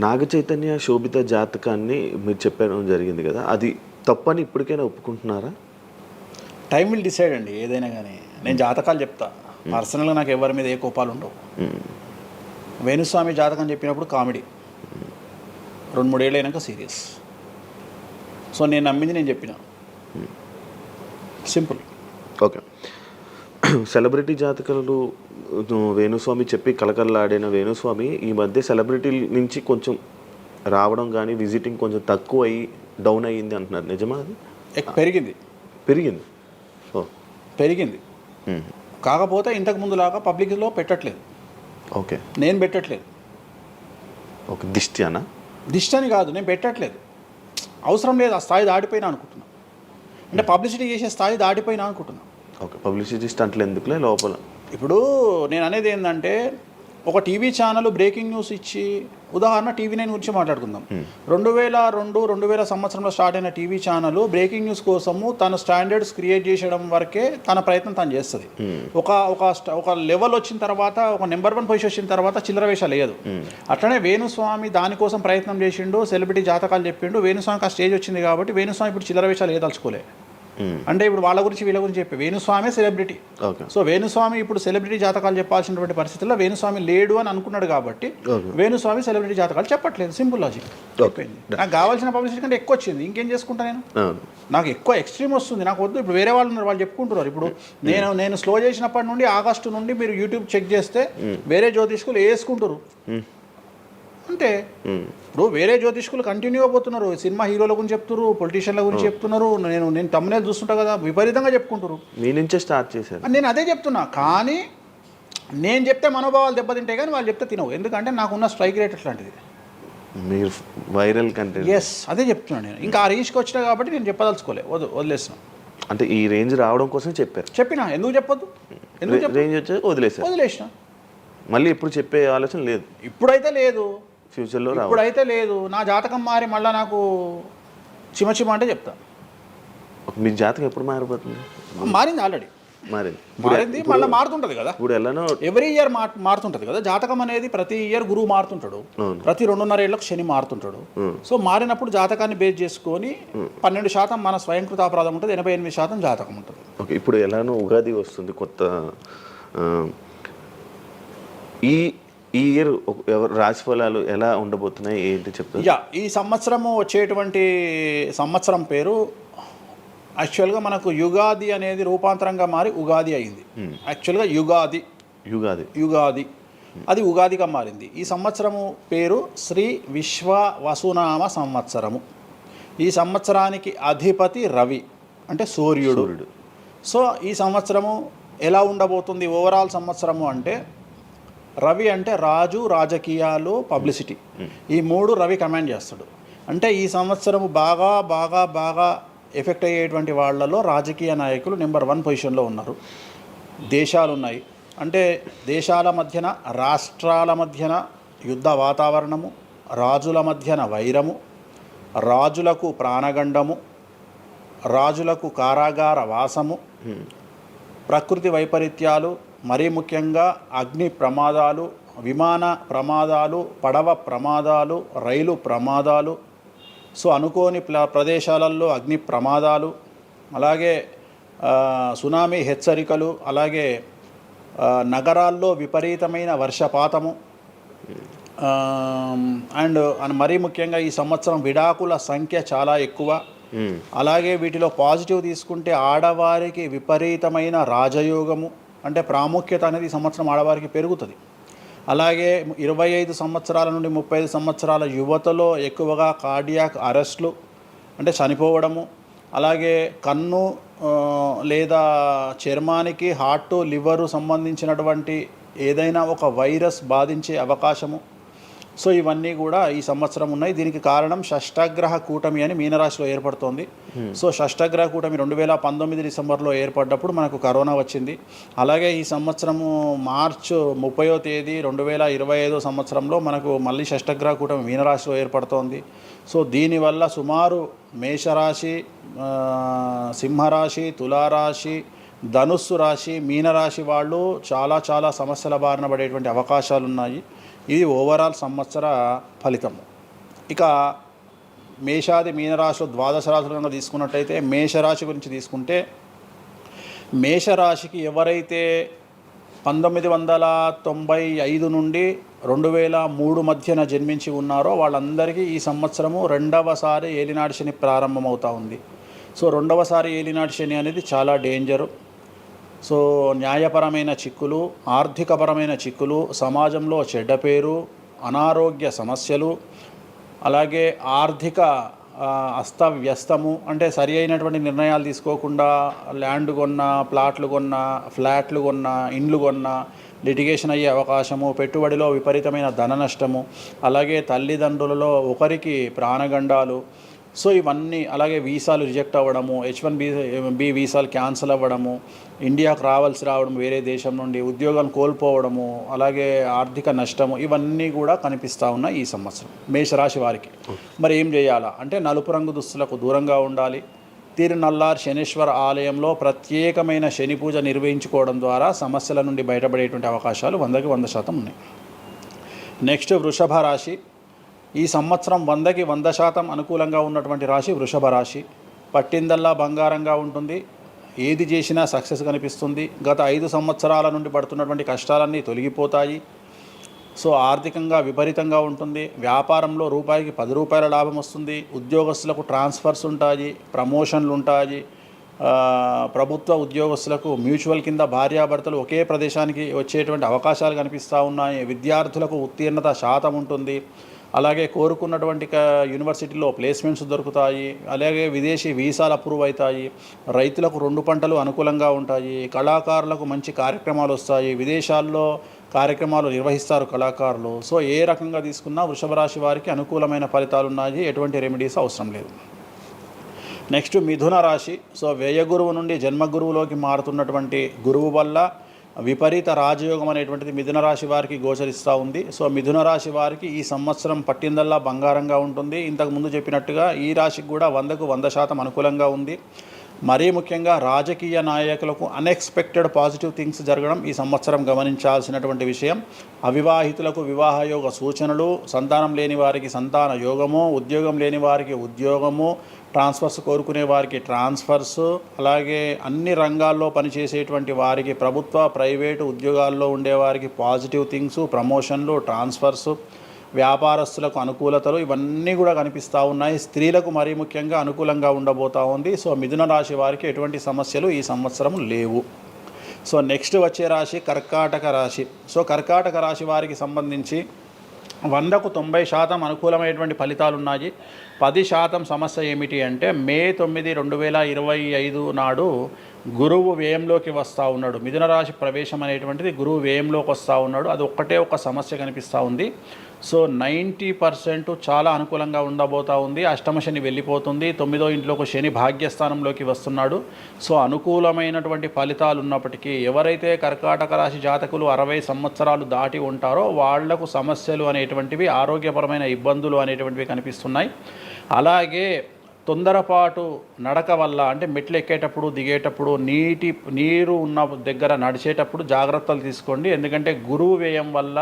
నాగ చైతన్య శోభిత జాతకాన్ని మీరు చెప్పడం జరిగింది కదా, అది తప్పని ఇప్పటికైనా ఒప్పుకుంటున్నారా? టైం విల్ డిసైడ్ అండి ఏదైనా కానీ. నేను జాతకాలు చెప్తా, పర్సనల్గా నాకు ఎవరి మీద ఏ కోపాలు ఉండవు. వేణుస్వామి జాతకం చెప్పినప్పుడు కామెడీ, 2-3 ఏళ్ళు అయినాక సీరియస్. సో నేను నమ్మింది నేను చెప్పిన, సింపుల్. ఓకే. సెలబ్రిటీ జాతకాలు వేణుస్వామి చెప్పి కలకల్లాడిన వేణుస్వామి ఈ మధ్య సెలబ్రిటీల నుంచి కొంచెం రావడం కానీ విజిటింగ్ కొంచెం తక్కువ అయ్యి డౌన్ అయ్యింది అంటున్నారు, నిజమా అది? పెరిగింది పెరిగింది పెరిగింది కాకపోతే ఇంతకు ముందులాగా పబ్లిక్లో పెట్టట్లేదు. ఓకే, నేను పెట్టట్లేదు. ఓకే, దిష్టి అనా? దిష్టి అని కాదు, నేను పెట్టట్లేదు. అవసరం లేదు, ఆ స్థాయి దాటిపోయినా అనుకుంటున్నా. అంటే పబ్లిసిటీ చేసే స్థాయి దాటిపోయినా అనుకుంటున్నా. ఓకే, పబ్లిసిటీ స్టంట్లు ఎందుకులే లోపల. ఇప్పుడు నేను అనేది ఏంటంటే, ఒక టీవీ ఛానల్ బ్రేకింగ్ న్యూస్ ఇచ్చి, ఉదాహరణ TV9 గురించి మాట్లాడుకుందాం. 2002-2000 సంవత్సరంలో స్టార్ట్ అయిన టీవీ ఛానల్ బ్రేకింగ్ న్యూస్ కోసము తన స్టాండర్డ్స్ క్రియేట్ చేసడం వరకే తన ప్రయత్నం తను చేస్తుంది. ఒక లెవెల్ వచ్చిన తర్వాత, ఒక నెంబర్ 1 పొజిషన్ వచ్చిన తర్వాత చిల్లర వేషాలు లేదు. అట్లనే వేణుస్వామి దానికోసం ప్రయత్నం చేసిండు, సెలబ్రిటీ జాతకాలు చెప్పిండు. వేణుస్వామికి ఆ స్టేజ్ వచ్చింది కాబట్టి వేణుస్వామి ఇప్పుడు చిల్లర వేషాలు ఏదలుచుకోలే. అంటే ఇప్పుడు వాళ్ళ గురించి వీళ్ళ గురించి చెప్పి వేణుస్వామి సెలబ్రిటీ. సో వేణుస్వామి ఇప్పుడు సెలబ్రిటీ జాతకాలు చెప్పాల్సినటువంటి పరిస్థితుల్లో వేణుస్వామి లేడు అని అనుకున్నాడు కాబట్టి వేణుస్వామి సెలబ్రిటీ జాతకాలు చెప్పట్లేదు. Simple logic. నాకు కావాల్సిన పబ్లిసిటీ కంటే ఎక్కువ వచ్చింది, ఇంకేం చేసుకుంటా నేను? నాకు ఎక్కువ ఎక్స్ట్రీమ్ వస్తుంది, నాకు వద్దు. ఇప్పుడు వేరే వాళ్ళు ఉన్నారు, వాళ్ళు చెప్పుకుంటున్నారు. ఇప్పుడు నేను స్లో చేసినప్పటి నుండి ఆగస్టు నుండి మీరు యూట్యూబ్ చెక్ చేస్తే వేరే జ్యోతిష్కులు వేసుకుంటారు. అంటే ఇప్పుడు వేరే జ్యోతిష్కులు కంటిన్యూ అయిపోతున్నారు. సినిమా హీరోల గురించి చెప్తున్నారు, పొలిటీషియన్ల గురించి చెప్తున్నారు. నేను తమ్మునేలు చూస్తుంటా కదా, విపరీతంగా చెప్పుకుంటారు. మీ నుంచే స్టార్ట్ చేశారు. నేను అదే చెప్తున్నా. కానీ నేను చెప్తే మనోభావాలు దెబ్బతింటాయి, కానీ వాళ్ళు చెప్తే తినవు. ఎందుకంటే నాకున్న స్ట్రైక్ రేట్ అట్లాంటిది. మీరు వైరల్ కంటెంట్. ఎస్, అదే చెప్తున్నాను నేను. ఇంకా ఆ రేంజ్కి వచ్చినా కాబట్టి నేను చెప్పదలుచుకోలే, వదిలేసిన. అంటే ఈ రేంజ్ రావడం కోసం చెప్పినా. ఎందుకు చెప్పొద్దు? రేంజ్ వచ్చి వదిలేసిన. మళ్ళీ ఇప్పుడు చెప్పే ఆలోచన లేదు. ఇప్పుడైతే లేదు, ఫ్యూచర్లో ఇప్పుడైతే లేదు. నా జాతకం మారి మళ్ళీ నాకు చిమ అంటే చెప్తా. మీ జాతకం ఎప్పుడు మారిపోతుంది? మారింది, ఆల్రెడీ మారింది, మళ్ళీ మారుతుంటుంది కదా. ఇప్పుడు ఎలానో ఎవ్రీ ఇయర్ మారుతుంటుంది కదా జాతకం అనేది. ప్రతి ఇయర్ గురువు మారుతుంటాడు, ప్రతి 2.5 ఏళ్ళకు శని మారుతుంటాడు. సో మారినప్పుడు జాతకాన్ని బేస్ చేసుకొని 12% మన స్వయంకృత అపరాధం ఉంటుంది, 88% జాతకం ఉంటుంది. ఓకే, ఇప్పుడు ఎలానో ఉగాది వస్తుంది కొత్త. ఈ ఇయర్ రాశి ఫలాలు ఎలా ఉండబోతున్నాయి ఏంటి చెప్తారు? ఈ సంవత్సరము వచ్చేటువంటి సంవత్సరం పేరు యాక్చువల్గా మనకు యుగాది అనేది రూపాంతరంగా మారి ఉగాది అయింది. యాక్చువల్గా యుగాది అది ఉగాదిగా మారింది. ఈ సంవత్సరము పేరు శ్రీ విశ్వ వసునామ సంవత్సరము. ఈ సంవత్సరానికి అధిపతి రవి, అంటే సూర్యుడు. సో ఈ సంవత్సరము ఎలా ఉండబోతుంది ఓవరాల్ సంవత్సరము అంటే, రవి అంటే రాజు, రాజకీయాలు, పబ్లిసిటీ, ఈ 3 రవి కమాండ్ చేస్తాడు. అంటే ఈ సంవత్సరము బాగా బాగా బాగా ఎఫెక్ట్ అయ్యేటువంటి వాళ్ళలో రాజకీయ నాయకులు నెంబర్ 1 పొజిషన్లో ఉన్నారు. దేశాలు ఉన్నాయి, అంటే దేశాల మధ్యన, రాష్ట్రాల మధ్యన యుద్ధ వాతావరణము, రాజుల మధ్యన వైరము, రాజులకు ప్రాణగండము, రాజులకు కారాగార వాసము, ప్రకృతి వైపరీత్యాలు, మరీ ముఖ్యంగా అగ్ని ప్రమాదాలు, విమాన ప్రమాదాలు, పడవ ప్రమాదాలు, రైలు ప్రమాదాలు. సో అనుకోని ప్రదేశాలలో అగ్ని ప్రమాదాలు, అలాగే సునామీ హెచ్చరికలు, అలాగే నగరాల్లో విపరీతమైన వర్షపాతము, అండ్ మరీ ముఖ్యంగా ఈ సంవత్సరం విడాకుల సంఖ్య చాలా ఎక్కువ. అలాగే వీటిలో పాజిటివ్ తీసుకుంటే ఆడవారికి విపరీతమైన రాజయోగము, అంటే ప్రాముఖ్యత అనేది ఈ సంవత్సరం ఆడవారికి పెరుగుతుంది. అలాగే 25 సంవత్సరాల నుండి 35 సంవత్సరాల యువతలో ఎక్కువగా కార్డియాక్ అరెస్ట్లు, అంటే చనిపోవడము, అలాగే కన్ను లేదా చర్మానికి హార్ట్, లివరు సంబంధించినటువంటి ఏదైనా ఒక వైరస్ బాధించే అవకాశము. సో ఇవన్నీ కూడా ఈ సంవత్సరం ఉన్నాయి. దీనికి కారణం షష్టగ్రహ కూటమి అని మీనరాశిలో ఏర్పడుతోంది. సో షష్టగ్రహ కూటమి 2019 డిసెంబర్లో ఏర్పడ్డప్పుడు మనకు కరోనా వచ్చింది. అలాగే ఈ సంవత్సరము మార్చ్ 30వ తేదీ 2025 సంవత్సరంలో మనకు మళ్ళీ షష్టగ్రహ కూటమి మీనరాశిలో ఏర్పడుతోంది. సో దీనివల్ల సుమారు మేషరాశి, సింహరాశి, తులారాశి, ధనుస్సు రాశి, మీనరాశి వాళ్ళు చాలా చాలా సమస్యల బారిన పడేటువంటి అవకాశాలు ఉన్నాయి. ఇది ఓవరాల్ సంవత్సర ఫలితము. ఇక మేషాది మీనరాశిలో ద్వాదశ రాశులు కనుక తీసుకున్నట్టయితే మేషరాశి గురించి తీసుకుంటే మేషరాశికి ఎవరైతే 1995 నుండి 2003 మధ్యన జన్మించి ఉన్నారో వాళ్ళందరికీ ఈ సంవత్సరము రెండవసారి ఏలినాటి శని ప్రారంభమవుతూ ఉంది. సో రెండవసారి ఏలినాటి శని అనేది చాలా డేంజరు. సో న్యాయపరమైన చిక్కులు, ఆర్థికపరమైన చిక్కులు, సమాజంలో చెడ్డ పేరు, అనారోగ్య సమస్యలు, అలాగే ఆర్థిక అస్తవ్యస్తము, అంటే సరి అయినటువంటి నిర్ణయాలు తీసుకోకుండా ల్యాండ్ కొన్నా, ప్లాట్లు కొన్నా, ఫ్లాట్లు కొన్నా, ఇండ్లు కొన్నా లిటిగేషన్ అయ్యే అవకాశము, పెట్టుబడిలో విపరీతమైన ధన నష్టము, అలాగే తల్లిదండ్రులలో ఒకరికి ప్రాణగండాలు. సో ఇవన్నీ, అలాగే వీసాలు రిజెక్ట్ అవ్వడము, H1B వీసాలు క్యాన్సిల్ అవ్వడము, ఇండియాకు రావడం వేరే దేశం నుండి, ఉద్యోగం కోల్పోవడము, అలాగే ఆర్థిక నష్టము, ఇవన్నీ కూడా కనిపిస్తూ ఉన్నాయి ఈ సంవత్సరం మేషరాశి వారికి. మరి ఏం చేయాలా అంటే నలుపు రంగు దుస్తులకు దూరంగా ఉండాలి. తిరునల్లార్ శనీశ్వర ఆలయంలో ప్రత్యేకమైన శని పూజ నిర్వహించుకోవడం ద్వారా సమస్యల నుండి బయటపడేటువంటి అవకాశాలు 100కి 100% ఉన్నాయి. నెక్స్ట్ వృషభ రాశి. ఈ సంవత్సరం 100కి 100% అనుకూలంగా ఉన్నటువంటి రాశి వృషభ రాశి. పట్టిందల్లా బంగారంగా ఉంటుంది, ఏది చేసినా సక్సెస్ కనిపిస్తుంది. గత 5 సంవత్సరాల నుండి పడుతున్నటువంటి కష్టాలన్నీ తొలగిపోతాయి. సో ఆర్థికంగా విపరీతంగా ఉంటుంది. వ్యాపారంలో రూపాయికి 10 రూపాయల లాభం వస్తుంది. ఉద్యోగస్తులకు ట్రాన్స్ఫర్స్ ఉంటాయి, ప్రమోషన్లు ఉంటాయి. ప్రభుత్వ ఉద్యోగస్తులకు మ్యూచువల్ కింద భార్యాభర్తలు ఒకే ప్రదేశానికి వచ్చేటువంటి అవకాశాలు కనిపిస్తూ ఉన్నాయి. విద్యార్థులకు ఉత్తీర్ణత శాతం ఉంటుంది. అలాగే కోరుకున్నటువంటి యూనివర్సిటీలో ప్లేస్మెంట్స్ దొరుకుతాయి. అలాగే విదేశీ వీసాలు అప్రూవ్ అవుతాయి. రైతులకు 2 పంటలు అనుకూలంగా ఉంటాయి. కళాకారులకు మంచి కార్యక్రమాలు వస్తాయి. విదేశాల్లో కార్యక్రమాలు నిర్వహిస్తారు కళాకారులు. సో ఏ రకంగా తీసుకున్నా వృషభ రాశి వారికి అనుకూలమైన ఫలితాలు ఉన్నాయి, ఎటువంటి రెమెడీస్ అవసరం లేదు. నెక్స్ట్ మిథున రాశి. సో వ్యయ గురువు నుండి జన్మ గురువులోకి మారుతున్నటువంటి గురువు వల్ల విపరీత రాజయోగం అనేటువంటిది మిథున రాశి వారికి గోచరిస్తూ ఉంది. సో మిథున రాశి వారికి ఈ సంవత్సరం పట్టిందల్లా బంగారంగా ఉంటుంది. ఇంతకుముందు చెప్పినట్టుగా ఈ రాశికి కూడా 100కు 100% అనుకూలంగా ఉంది. మరీ ముఖ్యంగా రాజకీయ నాయకులకు అన్ఎక్స్పెక్టెడ్ పాజిటివ్ థింగ్స్ జరగడం ఈ సంవత్సరం గమనించాల్సినటువంటి విషయం. అవివాహితులకు వివాహయోగ సూచనలు, సంతానం లేని వారికి సంతాన యోగము, ఉద్యోగం లేని వారికి ఉద్యోగము, ట్రాన్స్ఫర్స్ కోరుకునే వారికి ట్రాన్స్ఫర్స్, అలాగే అన్ని రంగాల్లో పనిచేసేటువంటి వారికి, ప్రభుత్వ ప్రైవేటు ఉద్యోగాల్లో ఉండేవారికి పాజిటివ్ థింగ్స్, ప్రమోషన్లు, ట్రాన్స్ఫర్స్, వ్యాపారస్తులకు అనుకూలతలు, ఇవన్నీ కూడా కనిపిస్తూ ఉన్నాయి. స్త్రీలకు మరీ ముఖ్యంగా అనుకూలంగా ఉండబోతూ ఉంది. సో మిథున రాశి వారికి ఎటువంటి సమస్యలు ఈ సంవత్సరం లేవు. సో నెక్స్ట్ వచ్చే రాశి కర్కాటక రాశి. సో కర్కాటక రాశి వారికి సంబంధించి 100కు 90% అనుకూలమైనటువంటి ఫలితాలు ఉన్నాయి. 10% సమస్య ఏమిటి అంటే మే 9, 2025 నాడు గురువు వ్యయంలోకి వస్తూ ఉన్నాడు. మిథున రాశి ప్రవేశం అనేటువంటిది గురువు వ్యయంలోకి వస్తూ ఉన్నాడు. అది ఒక్కటే ఒక సమస్య కనిపిస్తూ ఉంది. సో 90% చాలా అనుకూలంగా ఉండబోతూ ఉంది. అష్టమ శని వెళ్ళిపోతుంది. 9వ ఇంట్లోకి శని భాగ్యస్థానంలోకి వస్తున్నాడు. సో అనుకూలమైనటువంటి ఫలితాలు ఉన్నప్పటికీ ఎవరైతే కర్కాటక రాశి జాతకులు 60 సంవత్సరాలు దాటి ఉంటారో వాళ్లకు సమస్యలు అనేటువంటివి, ఆరోగ్యపరమైన ఇబ్బందులు అనేటువంటివి కనిపిస్తున్నాయి. అలాగే తొందరపాటు నడక వల్ల, అంటే మెట్లు ఎక్కేటప్పుడు దిగేటప్పుడు నీరు ఉన్న దగ్గర నడిచేటప్పుడు జాగ్రత్తలు తీసుకోండి. ఎందుకంటే గురువు వ్యయం వల్ల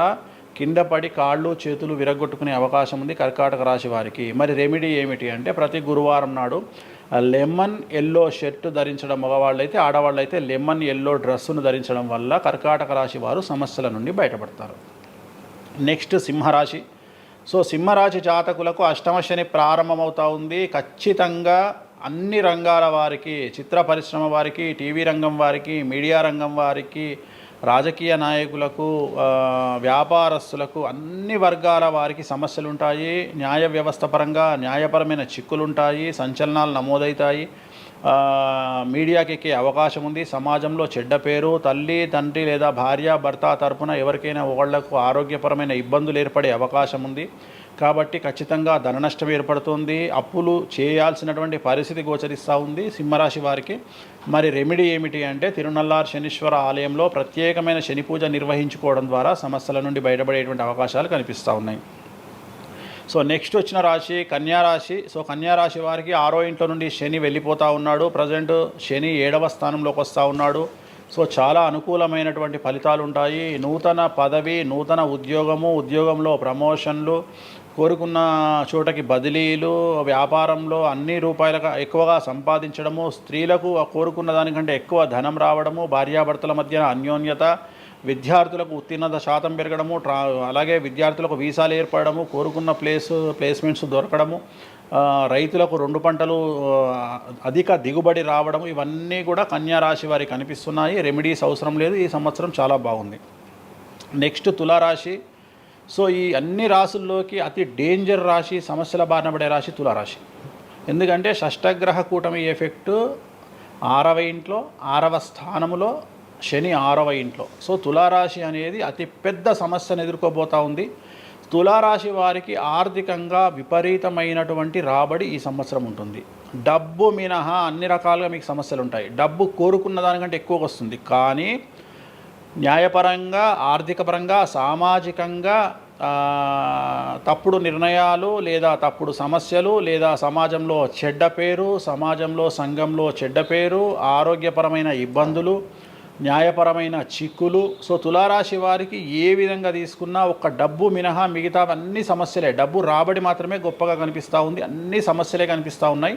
కింద పడి కాళ్ళు చేతులు విరగొట్టుకునే అవకాశం ఉంది కర్కాటక రాశి వారికి. మరి రెమెడీ ఏమిటి అంటే ప్రతి గురువారం నాడు లెమన్ ఎల్లో షర్ట్ ధరించడం మగవాళ్ళైతే, ఆడవాళ్ళైతే లెమన్ ఎల్లో డ్రెస్సును ధరించడం వల్ల కర్కాటక రాశి వారు సమస్యల నుండి బయటపడతారు. నెక్స్ట్ సింహరాశి. సో సింహరాశి జాతకులకు అష్టమ శని ప్రారంభమవుతూ ఉంది. ఖచ్చితంగా అన్ని రంగాల వారికి, చిత్ర పరిశ్రమ వారికి, టీవీ రంగం వారికి, మీడియా రంగం వారికి, రాజకీయ నాయకులకు, వ్యాపారస్తులకు, అన్ని వర్గాల వారికి సమస్యలు ఉంటాయి. న్యాయ వ్యవస్థ పరంగా న్యాయపరమైన చిక్కులుంటాయి, సంచలనాలు నమోదవుతాయి, మీడియాకి ఎక్కే అవకాశం ఉంది. సమాజంలో చెడ్డ పేరు, తల్లి తండ్రి లేదా భార్య భర్త తరపున ఎవరికైనా ఒకళ్లకు ఆరోగ్యపరమైన ఇబ్బందులు ఏర్పడే అవకాశం ఉంది. కాబట్టి ఖచ్చితంగా ధన నష్టం ఏర్పడుతుంది. అప్పులు చేయాల్సినటువంటి పరిస్థితి గోచరిస్తూ ఉంది సింహరాశి వారికి. మరి రెమెడీ ఏమిటి అంటే తిరునల్లార్ శనీశ్వర ఆలయంలో ప్రత్యేకమైన శని పూజ నిర్వహించుకోవడం ద్వారా సమస్యల నుండి బయటపడేటువంటి అవకాశాలు కనిపిస్తూ ఉన్నాయి. సో నెక్స్ట్ వచ్చిన రాశి కన్యారాశి. సో కన్యారాశి వారికి 6వ ఇంట్లో నుండి శని వెళ్ళిపోతూ ఉన్నాడు. ప్రజెంట్ శని 7వ స్థానంలోకి వస్తూ ఉన్నాడు. సో చాలా అనుకూలమైనటువంటి ఫలితాలు ఉంటాయి. నూతన పదవి, నూతన ఉద్యోగము, ఉద్యోగంలో ప్రమోషన్లు, కోరుకున్న చోటకి బదిలీలు, వ్యాపారంలో అన్ని రూపాయలకు ఎక్కువగా సంపాదించడము, స్త్రీలకు కోరుకున్న దానికంటే ఎక్కువ ధనం రావడము, భార్యాభర్తల మధ్య అన్యోన్యత, విద్యార్థులకు ఉత్తీర్ణత శాతం పెరగడము, అలాగే విద్యార్థులకు వీసాలు ఏర్పడము, కోరుకున్న ప్లేస్మెంట్స్ దొరకడము, రైతులకు 2 పంటలు అధిక దిగుబడి రావడము, ఇవన్నీ కూడా కన్యా రాశి వారికి కనిపిస్తున్నాయి. రెమెడీస్ అవసరం లేదు, ఈ సంవత్సరం చాలా బాగుంది. నెక్స్ట్ తులారాశి. సో ఈ అన్ని రాశుల్లోకి అతి డేంజర్ రాశి, సమస్యల బారిన పడే రాశి తులారాశి. ఎందుకంటే షష్టగ్రహ కూటమి ఎఫెక్టు 6వ ఇంట్లో, 6వ స్థానములో, శని 6వ ఇంట్లో. సో తులారాశి అనేది అతి పెద్ద సమస్యను ఎదుర్కోబోతూ ఉంది. తులారాశి వారికి ఆర్థికంగా విపరీతమైనటువంటి రాబడి ఈ సంవత్సరం ఉంటుంది. డబ్బు మినహా అన్ని రకాలుగా మీకు సమస్యలు ఉంటాయి. డబ్బు కోరుకున్న దానికంటే ఎక్కువగా వస్తుంది, కానీ న్యాయపరంగా, ఆర్థికపరంగా, సామాజికంగా తప్పుడు నిర్ణయాలు లేదా తప్పుడు సమస్యలు లేదా సమాజంలో చెడ్డ పేరు, సమాజంలో సంఘంలో చెడ్డ పేరు, ఆరోగ్యపరమైన ఇబ్బందులు, న్యాయపరమైన చిక్కులు. సో తులారాశి వారికి ఏ విధంగా తీసుకున్నా ఒక్క డబ్బు మినహా మిగతా అన్ని సమస్యలే. డబ్బు రాబడి మాత్రమే గొప్పగా కనిపిస్తూ ఉంది, అన్ని సమస్యలే కనిపిస్తూ ఉన్నాయి.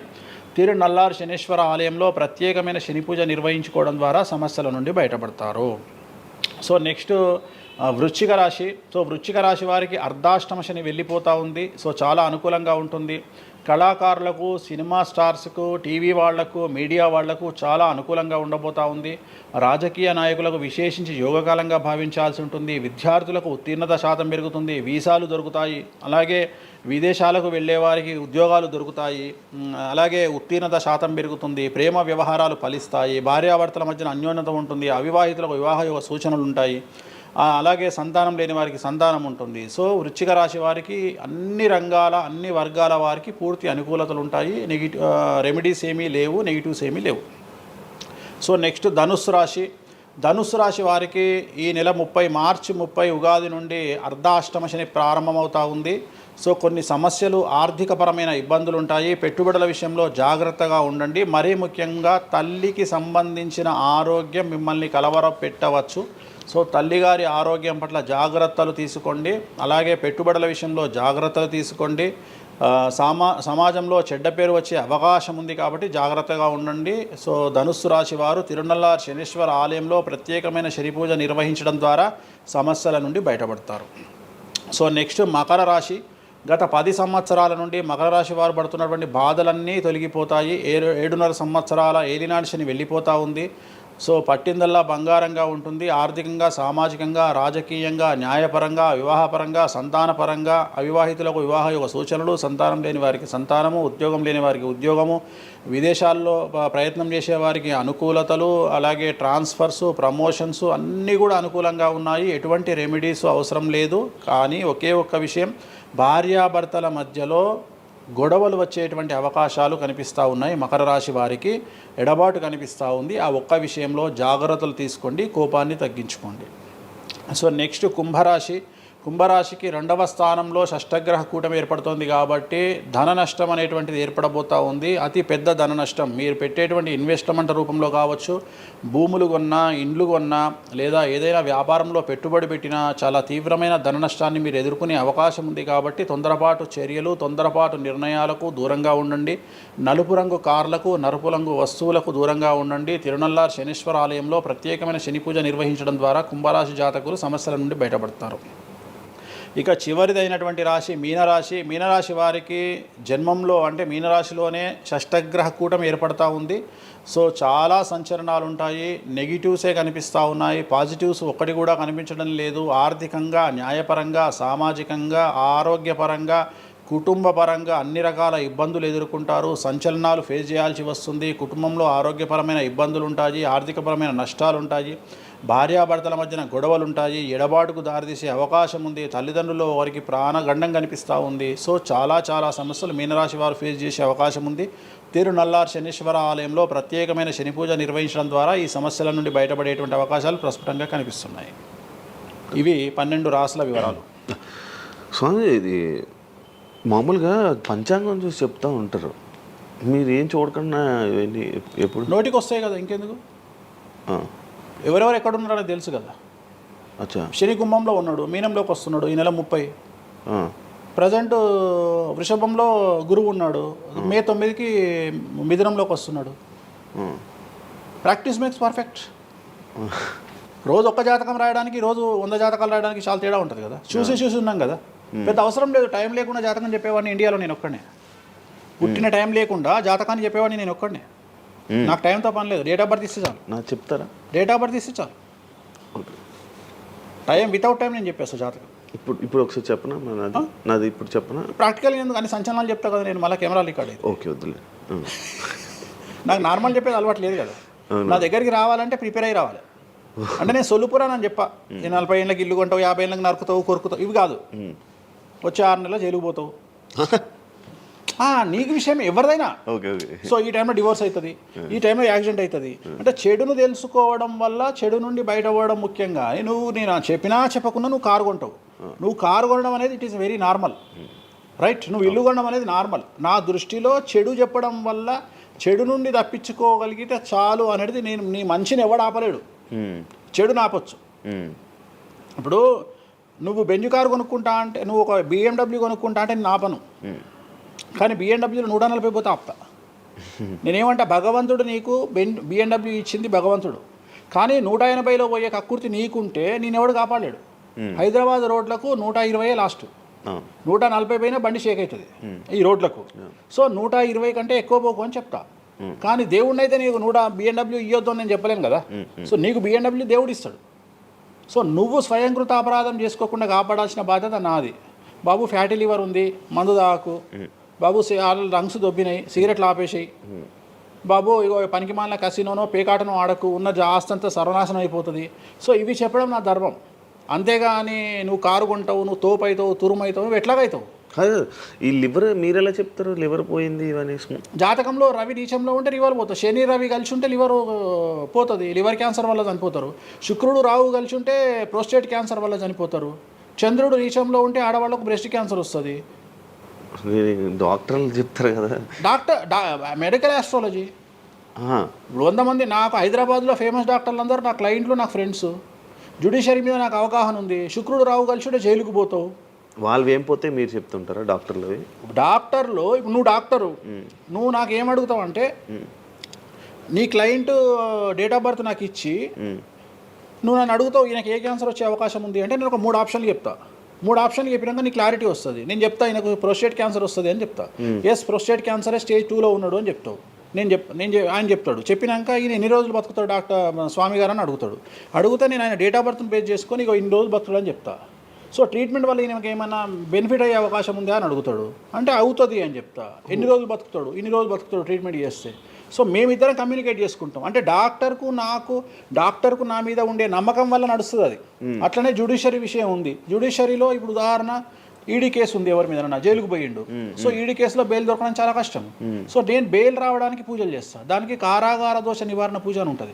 తిరునల్లారు శనీశ్వర ఆలయంలో ప్రత్యేకమైన శని పూజ నిర్వహించుకోవడం ద్వారా సమస్యల నుండి బయటపడతారు. సో నెక్స్ట్ వృశ్చిక రాశి. సో వృశ్చిక రాశి వారికి అర్ధాష్టమ శని వెళ్ళిపోతూ ఉంది. సో చాలా అనుకూలంగా ఉంటుంది. కళాకారులకు, సినిమా స్టార్స్కు, టీవీ వాళ్లకు, మీడియా వాళ్లకు చాలా అనుకూలంగా ఉండబోతూ ఉంది. రాజకీయ నాయకులకు విశేషించి యోగకాలంగా భావించాల్సి ఉంటుంది. విద్యార్థులకు ఉత్తీర్ణత శాతం పెరుగుతుంది, వీసాలు దొరుకుతాయి. అలాగే విదేశాలకు వెళ్ళే వారికి ఉద్యోగాలు దొరుకుతాయి. అలాగే ఉత్తీర్ణత శాతం పెరుగుతుంది. ప్రేమ వ్యవహారాలు ఫలిస్తాయి. భార్యాభర్తల మధ్యన అన్యోన్యత ఉంటుంది. అవివాహితులకు వివాహ సూచనలు ఉంటాయి. అలాగే సంతానం లేని వారికి సంతానం ఉంటుంది. సో వృశ్చిక రాశి వారికి అన్ని రంగాల, అన్ని వర్గాల వారికి పూర్తి అనుకూలతలు ఉంటాయి. రెమెడీస్ ఏమీ లేవు, నెగిటివ్స్ ఏమీ లేవు. సో నెక్స్ట్ ధనుస్సు రాశి. ధనుస్సు రాశి వారికి ఈ నెల మార్చి 30 ఉగాది నుండి అర్ధాష్టమ శని ప్రారంభమవుతూ ఉంది. సో కొన్ని సమస్యలు, ఆర్థికపరమైన ఇబ్బందులు ఉంటాయి. పెట్టుబడుల విషయంలో జాగ్రత్తగా ఉండండి. మరీ ముఖ్యంగా తల్లికి సంబంధించిన ఆరోగ్యం మిమ్మల్ని కలవరపెట్టవచ్చు. సో తల్లిగారి ఆరోగ్యం పట్ల జాగ్రత్తలు తీసుకోండి. అలాగే పెట్టుబడుల విషయంలో జాగ్రత్తలు తీసుకోండి. సమాజంలో చెడ్డ పేరు వచ్చే అవకాశం ఉంది కాబట్టి జాగ్రత్తగా ఉండండి. సో ధనుస్సు రాశి వారు తిరునల్లారు శనీశ్వర ఆలయంలో ప్రత్యేకమైన శని పూజ నిర్వహించడం ద్వారా సమస్యల నుండి బయటపడతారు. సో నెక్స్ట్ మకర రాశి. గత 10 సంవత్సరాల నుండి మకర రాశి వారు పడుతున్నటువంటి బాధలన్నీ తొలగిపోతాయి. 7.5 సంవత్సరాల ఏలినాటి శని వెళ్ళిపోతూ ఉంది. సో పట్టిందల్లా బంగారంగా ఉంటుంది. ఆర్థికంగా, సామాజికంగా, రాజకీయంగా, న్యాయపరంగా, వివాహపరంగా, సంతానపరంగా, అవివాహితులకు వివాహ యోగ సూచనలు, సంతానం లేని వారికి సంతానము, ఉద్యోగం లేని వారికి ఉద్యోగము, విదేశాల్లో ప్రయత్నం చేసే వారికి అనుకూలతలు, అలాగే ట్రాన్స్ఫర్సు, ప్రమోషన్స్ అన్నీ కూడా అనుకూలంగా ఉన్నాయి. ఎటువంటి రెమెడీస్ అవసరం లేదు. కానీ ఒకే ఒక్క విషయం, భార్యాభర్తల మధ్యలో గొడవలు వచ్చేటువంటి అవకాశాలు కనిపిస్తూ ఉన్నాయి. మకర రాశి వారికి ఎడబాటు కనిపిస్తూ ఉంది. ఆ ఒక్క విషయంలో జాగ్రత్తలు తీసుకోండి, కోపాన్ని తగ్గించుకోండి. సో నెక్స్ట్ కుంభరాశి. కుంభరాశికి 2వ స్థానంలో షష్టగ్రహ కూటమి ఏర్పడుతోంది కాబట్టి ధన నష్టం అనేటువంటిది ఏర్పడబోతూ ఉంది. అతి పెద్ద ధన నష్టం మీరు పెట్టేటువంటి ఇన్వెస్ట్మెంట్ రూపంలో కావచ్చు, భూములు కొన్నా, ఇండ్లు కొన్నా, లేదా ఏదైనా వ్యాపారంలో పెట్టుబడి పెట్టినా చాలా తీవ్రమైన ధన నష్టాన్ని మీరు ఎదుర్కొనే అవకాశం ఉంది. కాబట్టి తొందరపాటు చర్యలు, తొందరపాటు నిర్ణయాలకు దూరంగా ఉండండి. నలుపు రంగు కార్లకు, నలుపు రంగు వస్తువులకు దూరంగా ఉండండి. తిరునల్లారు శనీశ్వర ఆలయంలో ప్రత్యేకమైన శని పూజ నిర్వహించడం ద్వారా కుంభరాశి జాతకులు సమస్యల నుండి బయటపడతారు. ఇక చివరిదైనటువంటి రాశి మీనరాశి. మీనరాశి వారికి జన్మంలో అంటే మీనరాశిలోనే షష్టగ్రహ కూటమి ఏర్పడతా ఉంది. సో చాలా సంచలనాలు ఉంటాయి. నెగిటివ్సే కనిపిస్తూ ఉన్నాయి, పాజిటివ్స్ ఒక్కటి కూడా కనిపించడం లేదు. ఆర్థికంగా, న్యాయపరంగా, సామాజికంగా, ఆరోగ్యపరంగా, కుటుంబపరంగా అన్ని రకాల ఇబ్బందులు ఎదుర్కొంటారు. సంచలనాలు ఫేస్ చేయాల్సి వస్తుంది. కుటుంబంలో ఆరోగ్యపరమైన ఇబ్బందులు ఉంటాయి, ఆర్థికపరమైన నష్టాలు ఉంటాయి, భార్యాభర్తల మధ్యన గొడవలు ఉంటాయి, ఎడబాటుకు దారితీసే అవకాశం ఉంది. తల్లిదండ్రుల్లో వారికి ప్రాణగండం కనిపిస్తూ ఉంది. సో చాలా సమస్యలు మీనరాశి వారు ఫేస్ చేసే అవకాశం ఉంది. తిరునల్లారు శనీశ్వర ఆలయంలో ప్రత్యేకమైన శని పూజ నిర్వహించడం ద్వారా ఈ సమస్యల నుండి బయటపడేటువంటి అవకాశాలు ప్రస్ఫుటంగా కనిపిస్తున్నాయి. ఇవి 12 రాశుల వివరాలు. స్వామి, ఇది మామూలుగా పంచాంగం చూసి చెప్తూ ఉంటారు, మీరు ఏం చూడకుండా ఇవన్నీ ఎప్పుడు నోటికి వస్తాయి కదా, ఇంకెందుకు? ఎవరెవరు ఎక్కడున్నారో తెలుసు కదా. అచ్చా. శని కుంభంలో ఉన్నాడు, మీనంలోకి వస్తున్నాడు ఈ నెల 30. ప్రజెంట్ వృషభంలో గురువు ఉన్నాడు, మే 9కి మిథునంలోకి వస్తున్నాడు. Practice makes perfect. రోజు ఒక్క జాతకం రాయడానికి రోజు 100 జాతకాలు రాయడానికి చాలా తేడా ఉంటుంది కదా. చూసి ఉన్నాం కదా, పెద్ద అవసరం లేదు. టైం లేకుండా జాతకం చెప్పేవాడిని ఇండియాలో నేను ఒక్కడే. పుట్టిన టైం లేకుండా జాతకాన్ని చెప్పేవాడిని నేను ఒక్కడే. నాకు టైంతో పని లేదు, డేట్ ఆఫ్ బర్త్ ఇస్తే చాలు. నాకు చెప్తారా? డేట్ ఆఫ్ బర్త్ ఇస్తే చాలు. టైం వితౌట్ టైం నేను చెప్పేస్తాను జాతకం. ఇప్పుడు ఒకసారి చెప్పనా? నాది ఇప్పుడు చెప్పనా? ప్రాక్టికల్ ఎందుకు అని సంచలనాలు చెప్తా కదా నేను, మళ్ళీ కెమెరా రికార్డ్ అయితే. ఓకే, వద్దులే. నాకు నార్మల్ చెప్పేది అలవాటు లేదు కదా. నా దగ్గరికి రావాలంటే ప్రిపేర్ అయ్యి రావాలి. అంటే నేను సొల్లుపురాని అని చెప్పా, 40 ఏళ్ళకి ఇల్లు కొంటావు, 50 ఏళ్ళకి నరుకుతావు, కొరుకుతావు, ఇవి కాదు. వచ్చే 6 నెలలు జైలుకు పోతావు. నీకు విషయం ఎవరిదైనా. సో ఈ టైంలో డివోర్స్ అవుతుంది, ఈ టైంలో యాక్సిడెంట్ అవుతుంది. అంటే చెడును తెలుసుకోవడం వల్ల చెడు నుండి బయట అవ్వడం ముఖ్యంగా. నేను చెప్పినా చెప్పకుండా నువ్వు కారు కొంటావు. నువ్వు కారు కొనడం అనేది it is very normal, right? నువ్వు ఇల్లు కొనడం అనేది నార్మల్. నా దృష్టిలో చెడు చెప్పడం వల్ల చెడు నుండి తప్పించుకోగలిగితే చాలు అనేది. నీ మంచిని ఎవడు ఆపలేడు, చెడుని ఆపొచ్చు. ఇప్పుడు నువ్వు బెంజ్ కారు కొనుక్కుంటా అంటే, నువ్వు ఒక BMW కొనుక్కుంటా అంటే నేను ఆపను. కానీ BMW 140 పోతే ఆపుతా. నేనేమంటా, భగవంతుడు నీకు BMW ఇచ్చింది భగవంతుడు, కానీ 180లో పోయే కక్కుర్తి నీకుంటే నేనెవడు కాపాడలేడు. హైదరాబాద్ రోడ్లకు 120 లాస్ట్, 140 పైన బండి షేక్ అవుతుంది ఈ రోడ్లకు. సో 120 కంటే ఎక్కువ పోకు అని చెప్తా. కానీ దేవుడిని అయితే నీకు BMW ఇవ్వద్దు అని నేను చెప్పలేను కదా. సో నీకు BMW దేవుడు ఇస్తాడు. సో నువ్వు స్వయంకృత అపరాధం చేసుకోకుండా కాపాడాల్సిన బాధ్యత నాది. బాబు ఫ్యాటీ లివర్ ఉంది, మందు తాకు. బాబు రంగ్స్ దొబ్బినాయి, సిగరెట్లు ఆపేసాయి. బాబు ఇగో పనికి మాలిన కసినోనో పేకాటనో ఆడకు, ఉన్న ఆస్తంతా సర్వనాశనం అయిపోతుంది. సో ఇవి చెప్పడం నా ధర్మం. అంతేగాని నువ్వు కారు కొంటావు, నువ్వు తోపైతావు, తురుమైతావు, నువ్వు ఎట్లాగైతావు? ఈ లివర్ మీరు ఎలా చెప్తారు లివర్ పోయింది ఇవన్నీ? జాతకంలో రవి నీచంలో ఉంటే లివర్ పోతుంది, శని రవి కలిసి ఉంటే లివర్ పోతుంది, లివర్ క్యాన్సర్ వల్ల చనిపోతారు. శుక్రుడు రావు కలిసి ఉంటే ప్రోస్టేట్ క్యాన్సర్ వల్ల చనిపోతారు. చంద్రుడు నీచంలో ఉంటే ఆడవాళ్ళకు బ్రెస్ట్ క్యాన్సర్ వస్తుంది. డాక్టర్లు చెప్తారు కదా. Medical astrology. ఇప్పుడు 100 మంది నాకు హైదరాబాద్లో ఫేమస్ డాక్టర్లు అందరూ నా క్లయింట్లు, నాకు ఫ్రెండ్స్. జ్యుడిషియరీ మీద నాకు అవగాహన ఉంది. శుక్రుడు రావు కలిసి ఉంటే జైలుకు పోతావు. వాళ్ళు ఏం పోతే మీరు చెప్తుంటారా డాక్టర్లు? డాక్టర్లు ఇప్పుడు నువ్వు డాక్టరు, నువ్వు నాకు ఏం అడుగుతావు అంటే, నీ క్లయింట్ డేట్ ఆఫ్ బర్త్ నాకు ఇచ్చి నువ్వు నన్ను అడుగుతావు ఈయనకి ఏ క్యాన్సర్ వచ్చే అవకాశం ఉంది అంటే, నేను ఒక 3 ఆప్షన్లు చెప్తా. 3 ఆప్షన్లు చెప్పినాక నీ క్లారిటీ వస్తుంది. నేను చెప్తా ఈయనకు ప్రోస్టేట్ క్యాన్సర్ వస్తుంది అని చెప్తా. ఎస్, ప్రోస్టేట్ క్యాన్సరే స్టేజ్ 2లో ఉన్నాడు అని చెప్తావు. ఆయన చెప్తాడు. చెప్పినాక ఈయన ఎన్ని రోజులు బతుకుతాడు డాక్టర్ స్వామి గారు అని అడుగుతాడు. అడిగితే నేను ఆయన డేట్ ఆఫ్ బర్త్ని బేస్ చేసుకొని ఇక ఇన్ని రోజులు బతుకుతాడు అని చెప్తా. సో ట్రీట్మెంట్ వల్ల ఈయనకి ఏమైనా బెనిఫిట్ అయ్యే అవకాశం ఉందా అని అడుగుతాడు. అంటే అవుతుంది అని చెప్తా. ఎన్ని రోజులు బతుకుతాడు, ఇన్ని రోజులు బతుకుతాడు ట్రీట్మెంట్ చేస్తే. సో మేమిద్దరం కమ్యూనికేట్ చేసుకుంటాం. అంటే డాక్టర్కు నా మీద ఉండే నమ్మకం వల్ల నడుస్తుంది అది. అట్లనే జ్యుడిషియరీ విషయం ఉంది. జ్యుడిషియరీలో ఇప్పుడు ఉదాహరణ ఈడీ కేసు ఉంది, ఎవరి మీద నా జైలుకు పోయిండు. సో ఈడీ కేసులో బెయిల్ దొరకడం చాలా కష్టం. సో నేను బెయిల్ రావడానికి పూజలు చేస్తాను. దానికి కారాగార దోష నివారణ పూజ అని ఉంటుంది.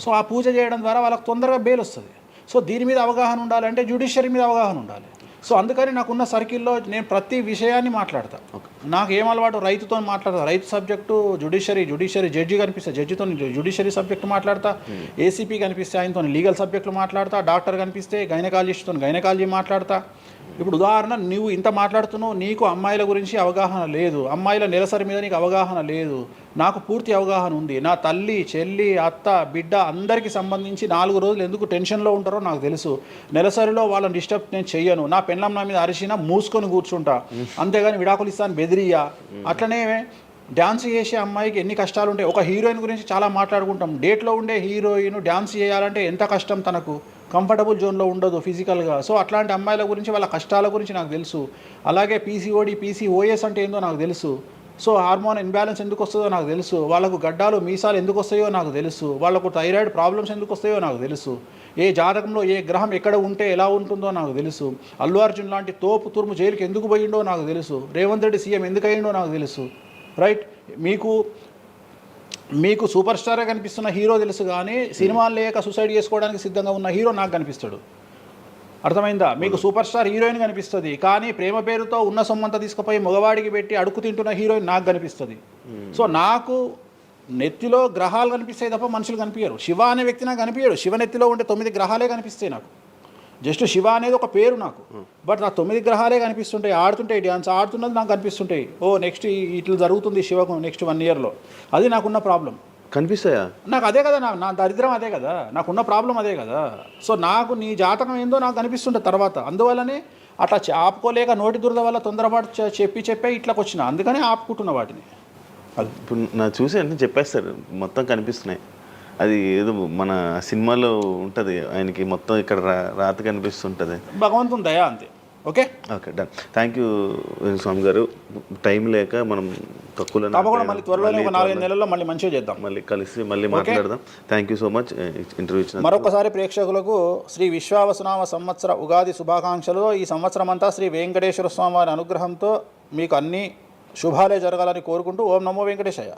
సో ఆ పూజ చేయడం ద్వారా వాళ్ళకి తొందరగా బెయిల్ వస్తుంది. సో దీని మీద అవగాహన ఉండాలంటే జ్యుడిషియరీ మీద అవగాహన ఉండాలి. సో అందుకని నాకున్న సర్కిల్లో నేను ప్రతి విషయాన్ని మాట్లాడతా. నాకు ఏం అలవాటు, రైతుతో మాట్లాడతా. రైతు సబ్జెక్టు జ్యుడిషియరీ జడ్జి కనిపిస్తే జడ్జితో జ్యుడిషియరీ సబ్జెక్టు మాట్లాడతా. ఏసీపీ కనిపిస్తే ఆయనతో లీగల్ సబ్జెక్టులు మాట్లాడతా. డాక్టర్ కనిపిస్తే గైనకాలజిస్ట్తో గైనకాలజీ మాట్లాడతా. ఇప్పుడు ఉదాహరణ, నువ్వు ఇంత మాట్లాడుతున్నావు, నీకు అమ్మాయిల గురించి అవగాహన లేదు, అమ్మాయిల నెలసరి మీద నీకు అవగాహన లేదు. నాకు పూర్తి అవగాహన ఉంది. నా తల్లి, చెల్లి, అత్త, బిడ్డ అందరికీ సంబంధించి 4 రోజులు ఎందుకు టెన్షన్లో ఉంటారో నాకు తెలుసు. నెలసరిలో వాళ్ళని డిస్టర్బ్ నేను చెయ్యను. నా పెళ్ళం నా మీద అరిచినా మూసుకొని కూర్చుంటా, అంతేగాని విడాకులు ఇస్తాను బెదిరియా. అట్లనే డ్యాన్స్ చేసే అమ్మాయికి ఎన్ని కష్టాలు ఉంటాయి. ఒక హీరోయిన్ గురించి చాలా మాట్లాడుకుంటాం. డేట్లో ఉండే హీరోయిన్ డ్యాన్స్ చేయాలంటే ఎంత కష్టం, తనకు కంఫర్టబుల్ జోన్లో ఉండదు ఫిజికల్గా. సో అట్లాంటి అమ్మాయిల గురించి, వాళ్ళ కష్టాల గురించి నాకు తెలుసు. అలాగే PCOD, PCOS అంటే ఏందో నాకు తెలుసు. సో హార్మోన్ ఇన్బ్యాలెన్స్ ఎందుకు వస్తుందో నాకు తెలుసు. వాళ్ళకు గడ్డాలు, మీసాలు ఎందుకు వస్తాయో నాకు తెలుసు. వాళ్ళకు థైరాయిడ్ ప్రాబ్లమ్స్ ఎందుకు వస్తాయో నాకు తెలుసు. ఏ జాతకంలో ఏ గ్రహం ఎక్కడ ఉంటే ఎలా ఉంటుందో నాకు తెలుసు. అల్లు అర్జున్ లాంటి తోపు తురుము జైలుకి ఎందుకు పోయిండో నాకు తెలుసు. రేవంత్ రెడ్డి సీఎం ఎందుకు అయ్యిండో నాకు తెలుసు. రైట్? మీకు సూపర్ స్టారే కనిపిస్తున్న హీరో తెలుసు, కానీ సినిమాలు లేక సూసైడ్ చేసుకోవడానికి సిద్ధంగా ఉన్న హీరో నాకు కనిపిస్తాడు. అర్థమైందా? మీకు సూపర్ స్టార్ హీరోయిన్ కనిపిస్తుంది, కానీ ప్రేమ పేరుతో ఉన్న సొమ్మంతా తీసుకుపోయి మగవాడికి పెట్టి అడుగు తింటున్న హీరోయిన్ నాకు కనిపిస్తుంది. సో నాకు నెత్తిలో గ్రహాలు కనిపిస్తాయి తప్ప మనుషులు కనిపించరు. శివ అనే వ్యక్తి నాకు కనిపించడు. శివ నెత్తిలో ఉండే 9 గ్రహాలే కనిపిస్తాయి నాకు. జస్ట్ శివ అనేది ఒక పేరు నాకు, బట్ నాకు 9 గ్రహాలే కనిపిస్తుంటాయి, ఆడుతుంటాయి డ్యాన్స్, ఆడుతున్నది నాకు కనిపిస్తుంటాయి. నెక్స్ట్ ఇట్లా జరుగుతుంది శివకు నెక్స్ట్ 1 ఇయర్లో, అది నాకున్న ప్రాబ్లం. కనిపిస్తాయా? నాకు అదే కదా, నా దరిద్రం అదే కదా, నాకున్న ప్రాబ్లం అదే కదా. సో నాకు నీ జాతకం ఏందో నాకు కనిపిస్తుంటుంది తర్వాత, అందువల్లనే అట్లా ఆపుకోలేక నోటి దురద వల్ల తొందరపాటు చెప్పే ఇట్లాకి వచ్చిన, అందుకనే ఆపుకుంటున్న వాటిని. అది ఇప్పుడు నా చూసి అంటే చెప్పేస్తారు మొత్తం కనిపిస్తున్నాయి. అది ఏదో మన సినిమాలో ఉంటుంది, ఆయనకి మొత్తం ఇక్కడ రాత కనిపిస్తుంటుంది. భగవంతుని దయ అంతే. Okay okay done. Thank you Swami గారు. టైం లేక మనం తక్కువ తప్పకుండా మళ్ళీ త్వరలో ఒక 4-5 నెలల్లో మళ్ళీ మంచిగా చేద్దాం, మళ్ళీ కలిసి మళ్ళీ మాట్లాడదాం. Thank you so much interview ఇచ్చిన. మరొకసారి ప్రేక్షకులకు శ్రీ విశ్వావసునామ సంవత్సర ఉగాది శుభాకాంక్షలు. ఈ సంవత్సరం అంతా శ్రీ వెంకటేశ్వర స్వామి వారి అనుగ్రహంతో మీకు అన్ని శుభాలే జరగాలని కోరుకుంటూ ఓం నమో వెంకటేశయ్య.